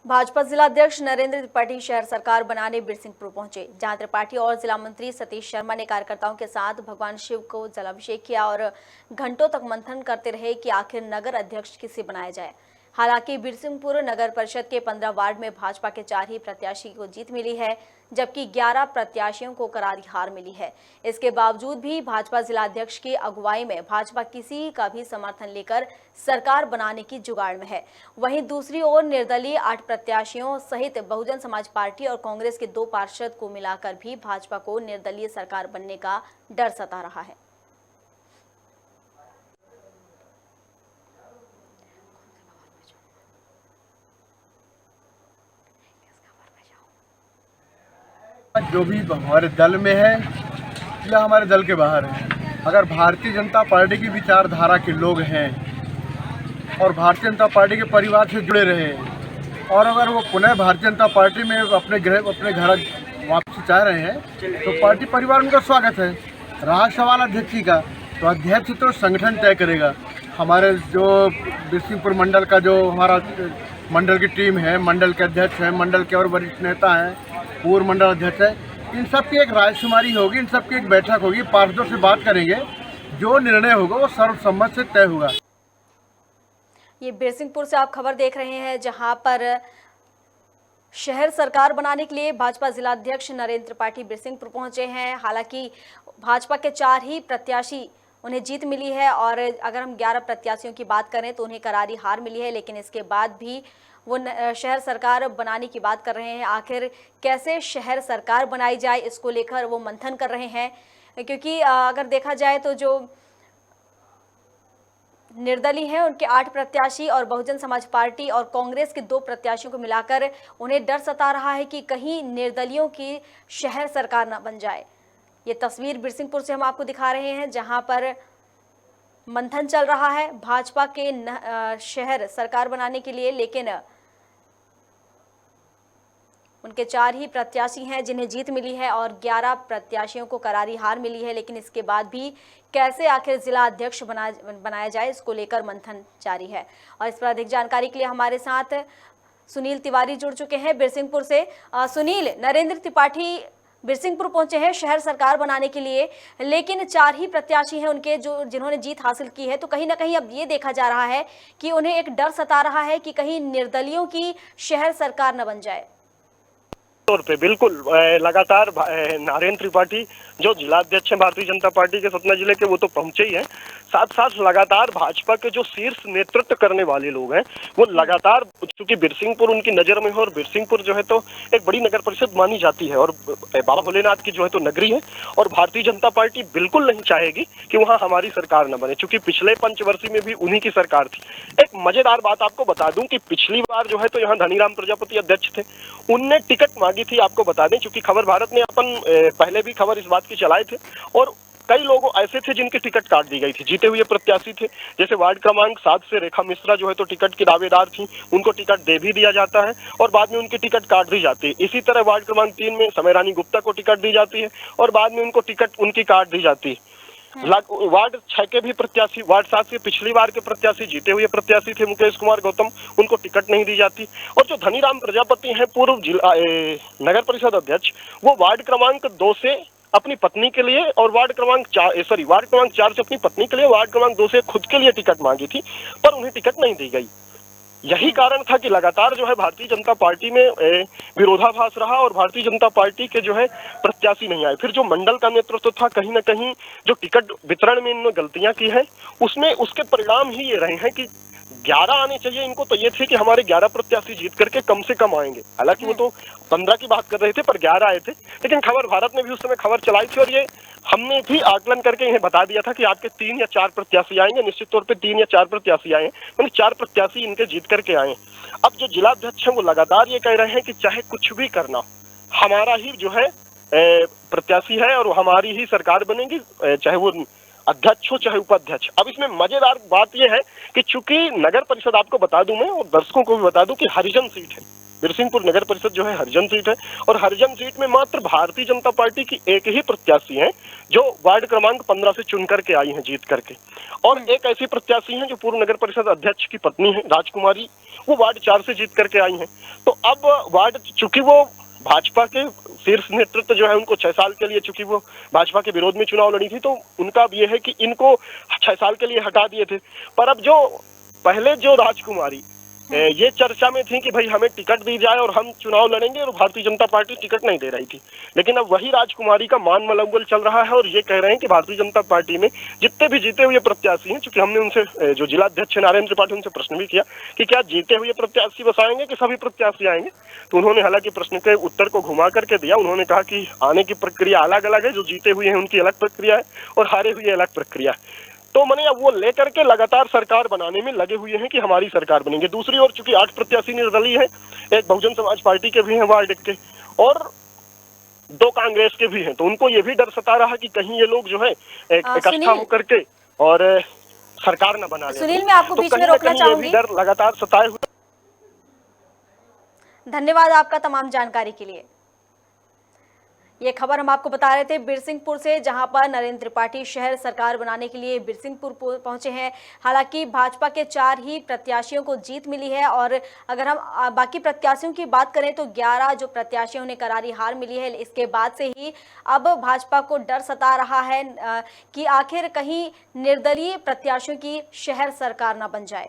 भाजपा जिला अध्यक्ष नरेंद्र त्रिपाठी शहर सरकार बनाने बिरसिंहपुर पहुंचे, जहां त्रिपाठी और जिला मंत्री सतीश शर्मा ने कार्यकर्ताओं के साथ भगवान शिव को जलाभिषेक किया और घंटों तक मंथन करते रहे कि आखिर नगर अध्यक्ष किसे बनाया जाए। हालांकि बिरसिंहपुर नगर परिषद के 15 वार्ड में भाजपा के 4 ही प्रत्याशी को जीत मिली है, जबकि 11 प्रत्याशियों को करारी हार मिली है। इसके बावजूद भी भाजपा जिलाध्यक्ष की अगुवाई में भाजपा किसी का भी समर्थन लेकर सरकार बनाने की जुगाड़ में है। वहीं दूसरी ओर निर्दलीय 8 प्रत्याशियों सहित बहुजन समाज पार्टी और कांग्रेस के 2 पार्षद को मिलाकर भी भाजपा को निर्दलीय सरकार बनने का डर सता रहा है। जो भी हमारे दल में है या हमारे दल के बाहर है, अगर भारतीय जनता पार्टी की विचारधारा के लोग हैं और भारतीय जनता पार्टी के परिवार से जुड़े रहे और अगर वो पुनः भारतीय जनता पार्टी में अपने घर वापसी चाह रहे हैं तो पार्टी परिवार उनका स्वागत है। रहा सवाल अध्यक्ष जी का, तो अध्यक्ष तो संगठन तय करेगा। हमारे जो बिरसिंहपुर मंडल का जो हमारा मंडल की टीम है, मंडल के अध्यक्ष हैं, मंडल के और वरिष्ठ नेता हैं, पूर्व मंडल अध्यक्ष है, इन सब की एक रायशुमारी होगी, इन सब की एक बैठक होगी, पार्षदों से बात करेंगे, जो निर्णय होगा वो सर्वसम्मत से तय होगा। ये बिरसिंहपुर से आप खबर देख रहे हैं, जहां पर शहर सरकार बनाने के लिए भाजपा जिलाध्यक्ष नरेंद्र त्रिपाठी बिरसिंहपुर पहुंचे हैं। हालांकि भाजपा के 4 ही प्रत्याशी उन्हें जीत मिली है और अगर हम 11 प्रत्याशियों की बात करें तो उन्हें करारी हार मिली है, लेकिन इसके बाद भी वो शहर सरकार बनाने की बात कर रहे हैं। आखिर कैसे शहर सरकार बनाई जाए, इसको लेकर वो मंथन कर रहे हैं, क्योंकि अगर देखा जाए तो जो निर्दलीय हैं उनके 8 प्रत्याशी और बहुजन समाज पार्टी और कांग्रेस के 2 प्रत्याशियों को मिलाकर उन्हें डर सता रहा है कि कहीं निर्दलियों की शहर सरकार न बन जाए। ये तस्वीर बिरसिंहपुर से हम आपको दिखा रहे हैं, जहां पर मंथन चल रहा है भाजपा के शहर सरकार बनाने के लिए, लेकिन उनके 4 ही प्रत्याशी हैं जिन्हें जीत मिली है और 11 प्रत्याशियों को करारी हार मिली है। लेकिन इसके बाद भी कैसे आखिर जिला अध्यक्ष बनाया जाए, इसको लेकर मंथन जारी है। और इस पर अधिक जानकारी के लिए हमारे साथ सुनील तिवारी जुड़ चुके हैं बिरसिंहपुर से। सुनील, नरेंद्र त्रिपाठी बिरसिंहपुर पहुंचे हैं शहर सरकार बनाने के लिए, लेकिन 4 ही प्रत्याशी हैं उनके जिन्होंने जीत हासिल की है, तो कहीं ना कहीं अब ये देखा जा रहा है कि उन्हें एक डर सता रहा है कि कहीं निर्दलियों की शहर सरकार न बन जाए। तौर पे बिल्कुल लगातार नरेंद्र त्रिपाठी जो जिलाध्यक्ष हैं भारतीय जनता पार्टी के सतना जिले के, वो तो पहुंचे ही हैं। साथ साथ लगातार भाजपा के जो शीर्ष नेतृत्व करने वाले लोग हैं वो लगातार, चूंकि बिरसिंहपुर उनकी नजर में हो और बिरसिंहपुर जो है तो एक बड़ी नगर परिषद मानी जाती है और बाबा भोलेनाथ की जो है तो नगरी है, और भारतीय जनता पार्टी बिल्कुल नहीं चाहेगी कि वहाँ हमारी सरकार न बने, चूंकि पिछले पंचवर्षीय में भी उन्हीं की सरकार थी। एक मजेदार बात आपको बता दूं कि पिछली बार जो है तो यहाँ धनीराम प्रजापति अध्यक्ष थे, उनने टिकट मांगी थी। आपको बता दें, चूंकि खबर भारत ने अपन पहले भी खबर इस बात की चलाए थे, और कई लोग ऐसे थे जिनकी टिकट काट दी गई थी, जीते हुए प्रत्याशी थे। जैसे वार्ड क्रमांक 7 से रेखा मिश्रा जो है तो टिकट की दावेदार थी, उनको टिकट दे भी दिया जाता है और बाद में उनकी टिकट काट दी जाती है। इसी तरह वार्ड क्रमांक 3 में समय रानी गुप्ता को टिकट दी जाती है और बाद में उनको टिकट उनकी काट दी जाती है। वार्ड 6 के भी प्रत्याशी, वार्ड 7 के पिछली बार के प्रत्याशी, जीते हुए प्रत्याशी थे मुकेश कुमार गौतम, उनको टिकट नहीं दी जाती। और जो धनीराम प्रजापति हैं, पूर्व जिला नगर परिषद अध्यक्ष, वो वार्ड क्रमांक 2 से अपनी पत्नी के लिए और वार्ड क्रमांक 4 से अपनी पत्नी के लिए, वार्ड क्रमांक 2 से खुद के लिए टिकट मांगी थी, पर उन्हें टिकट नहीं दी गई। यही कारण था कि लगातार जो है भारतीय जनता पार्टी में विरोधाभास रहा और भारतीय जनता पार्टी के जो है प्रत्याशी नहीं आए। फिर जो मंडल का नेतृत्व था, कहीं ना कहीं जो टिकट वितरण में इन्होंने गलतियां की हैं, उसमें उसके परिणाम ही ये रहे हैं कि 11 आने चाहिए इनको, तो ये थे कि हमारे 11 प्रत्याशी जीत करके कम से कम आएंगे। हालांकि वो तो 15 की बात कर रहे थे, पर 11 आए थे। लेकिन खबर भारत ने भी उस समय खबर चलाई थी और ये हमने भी आकलन करके इन्हें बता दिया था कि आपके 3 या 4 प्रत्याशी आएंगे। निश्चित तौर पे 3 या 4 प्रत्याशी आए, यानी 4 प्रत्याशी इनके जीत करके आए। अब जो जिलाध्यक्ष हैं वो लगातार ये कह रहे हैं कि चाहे कुछ भी करना, हमारा ही जो है प्रत्याशी है और हमारी ही सरकार बनेगी, चाहे वो अध्यक्ष हो चाहे उपाध्यक्ष। अब इसमें मजेदार बात यह है कि चूंकि नगर परिषद, आपको बता दूं मैं और दर्शकों को भी बता दूं कि हरिजन सीट है, बिरसिंहपुर नगर परिषद जो है हरिजन सीट है और हरिजन सीट में मात्र भारतीय जनता पार्टी की एक ही प्रत्याशी है जो वार्ड क्रमांक 15 से चुन करके आई है, जीत करके। और एक ऐसी प्रत्याशी है जो पूर्व नगर परिषद अध्यक्ष की पत्नी है राजकुमारी, वो वार्ड 4 से जीत करके आई है। तो अब वार्ड, चूंकि वो भाजपा के शीर्ष नेतृत्व जो है उनको 6 साल के लिए, चूंकि वो भाजपा के विरोध में चुनाव लड़ी थी, तो उनका अब ये है कि इनको 6 साल के लिए हटा दिए थे। पर अब जो पहले जो राजकुमारी ये चर्चा में थी कि भाई हमें टिकट दी जाए और हम चुनाव लड़ेंगे, और भारतीय जनता पार्टी टिकट नहीं दे रही थी, लेकिन अब वही राजकुमारी का मान मलंगल चल रहा है और ये कह रहे हैं कि भारतीय जनता पार्टी में जितने भी जीते हुए प्रत्याशी हैं, चूंकि हमने उनसे, जो जिला अध्यक्ष नारायण त्रिपाठी, उनसे प्रश्न भी किया कि क्या जीते हुए प्रत्याशी बस आएंगे कि सभी प्रत्याशी आएंगे, तो उन्होंने हालांकि प्रश्न के उत्तर को घुमा करके दिया। उन्होंने कहा कि आने की प्रक्रिया अलग अलग है, जो जीते हुए हैं उनकी अलग प्रक्रिया है और हारे हुए अलग प्रक्रिया है। तो मैंने अब वो लेकर के लगातार सरकार बनाने में लगे हुए हैं कि हमारी सरकार बनेंगे। दूसरी ओर चूंकि 8 प्रत्याशी निर्दलीय हैं, एक बहुजन समाज पार्टी के भी हैं वार्ड के, और 2 कांग्रेस के भी हैं, तो उनको ये भी डर सता रहा कि कहीं ये लोग जो है इकट्ठा होकर के और सरकार न बना ले। सुनील, मैं आपको बीच में रोकना चाहूंगी। ये भी डर लगातार सताए हुए। धन्यवाद आपका तमाम जानकारी के लिए। ये खबर हम आपको बता रहे थे बिरसिंहपुर से, जहां पर नरेंद्र त्रिपाठी शहर सरकार बनाने के लिए बिरसिंहपुर पहुंचे हैं। हालांकि भाजपा के 4 ही प्रत्याशियों को जीत मिली है, और अगर हम बाकी प्रत्याशियों की बात करें तो 11 जो प्रत्याशियों ने करारी हार मिली है। इसके बाद से ही अब भाजपा को डर सता रहा है कि आखिर कहीं निर्दलीय प्रत्याशियों की शहर सरकार न बन जाए।